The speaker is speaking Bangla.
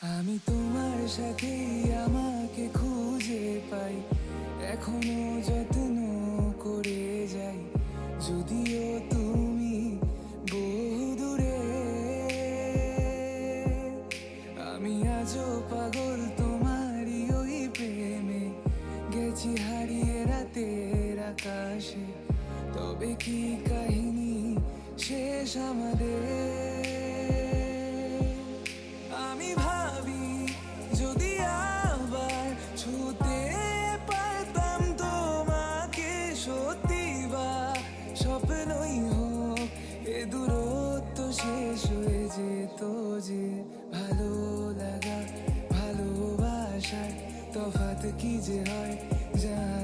আমি তোমার সাথে আমাকে খুঁজে পাই, এখনো যত্ন করে যাই, যদিও তুমি বহু দূরে। আমি আজও পাগল তোমারই ওই প্রেমে, গেছি হারিয়ে রাতের আকাশে। তবে কি কাহিনী শেষ আমাদের? আমি ভাবি যদি আবার ছুতে পারতাম তোমাকে, সত্যি বা স্বপ্নই হোক এ দূরত্ব শেষ হয়ে যেত যে। ভালো লাগা ভালোবাসার তফাৎ কি যে হয় জানি